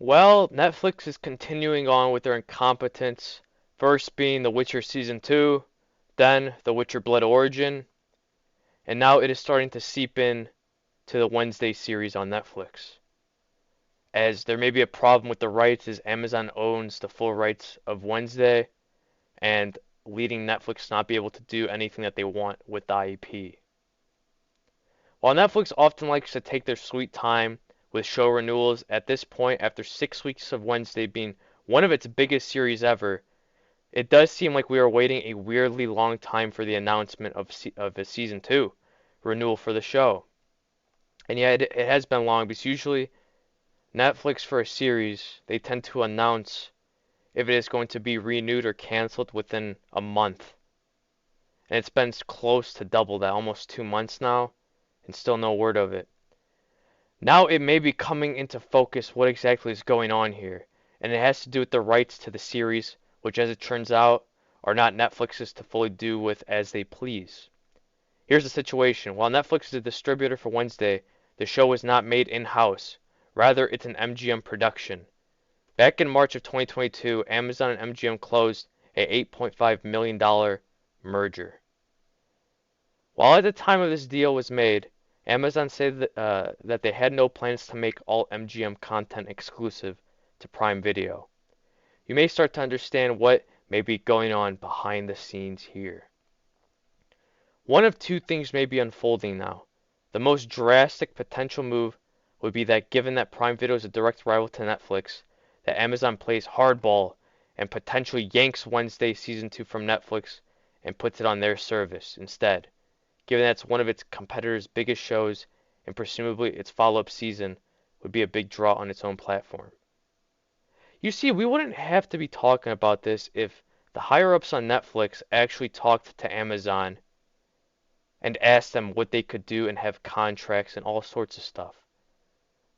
Well, Netflix is continuing on with their incompetence, first being The Witcher Season 2, then The Witcher Blood Origin, and now it is starting to seep in to the Wednesday series on Netflix. As there may be a problem with the rights as Amazon owns the full rights of Wednesday and leading Netflix not be able to do anything that they want with the IP. While Netflix often likes to take their sweet time with show renewals, at this point, after 6 weeks of Wednesday being one of its biggest series ever, it does seem like we are waiting a weirdly long time for the announcement of a season 2 renewal for the show. And yet it has been long because usually Netflix for a series, they tend to announce if it is going to be renewed or canceled within a month. And it's been close to double that, almost 2 months now, and still no word of it. Now it may be coming into focus what exactly is going on here, and it has to do with the rights to the series, which as it turns out, are not Netflix's to fully do with as they please. Here's the situation. While Netflix is a distributor for Wednesday, the show was not made in-house. Rather, it's an MGM production. Back in March of 2022, Amazon and MGM closed a $8.5 million merger. While at the time of this deal was made, Amazon said that they had no plans to make all MGM content exclusive to Prime Video. You may start to understand what may be going on behind the scenes here. One of two things may be unfolding now. The most drastic potential move would be that given that Prime Video is a direct rival to Netflix, that Amazon plays hardball and potentially yanks Wednesday Season 2 from Netflix and puts it on their service instead, given that it's one of its competitors' biggest shows and presumably its follow-up season would be a big draw on its own platform. You see, we wouldn't have to be talking about this if the higher-ups on Netflix actually talked to Amazon and asked them what they could do and have contracts and all sorts of stuff.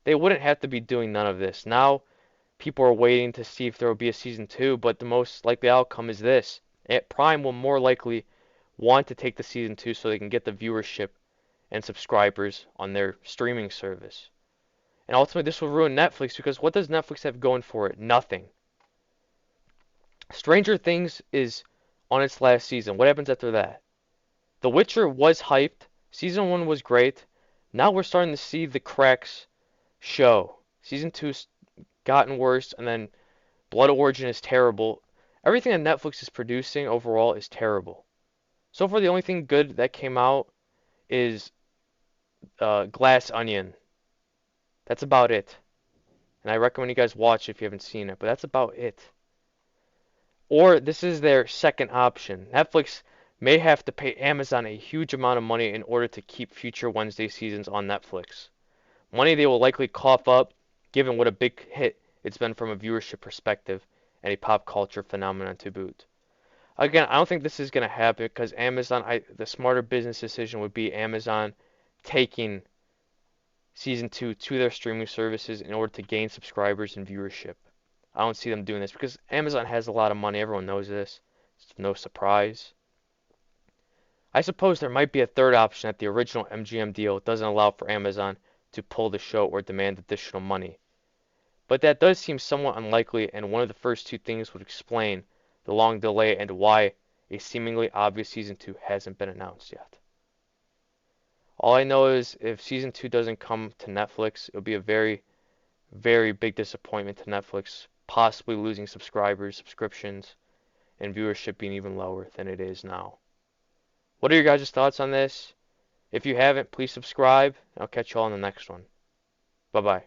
They wouldn't have to be doing none of this. Now, people are waiting to see if there will be a season 2, but the most likely outcome is this. Prime will more likely want to take the season 2 so they can get the viewership and subscribers on their streaming service. And ultimately, this will ruin Netflix because what does Netflix have going for it? Nothing. Stranger Things is on its last season. What happens after that? The Witcher was hyped. Season 1 was great. Now we're starting to see the cracks show. Season 2's gotten worse, and then Blood Origin is terrible. Everything that Netflix is producing overall is terrible. So far, the only thing good that came out is Glass Onion. That's about it. And I recommend you guys watch it if you haven't seen it, but that's about it. Or this is their second option. Netflix may have to pay Amazon a huge amount of money in order to keep future Wednesday seasons on Netflix. Money they will likely cough up, given what a big hit it's been from a viewership perspective and a pop culture phenomenon to boot. Again, I don't think this is going to happen because the smarter business decision would be Amazon taking season 2 to their streaming services in order to gain subscribers and viewership. I don't see them doing this because Amazon has a lot of money. Everyone knows this. It's no surprise. I suppose there might be a third option that the original MGM deal doesn't allow for Amazon to pull the show or demand additional money. But that does seem somewhat unlikely, and one of the first two things would explain the long delay and why a seemingly obvious season 2 hasn't been announced yet. All I know is if season 2 doesn't come to Netflix, it'll be a very, very big disappointment to Netflix, possibly losing subscribers, subscriptions, and viewership being even lower than it is now. What are your guys' thoughts on this? If you haven't, please subscribe, and I'll catch you all in the next one. Bye bye.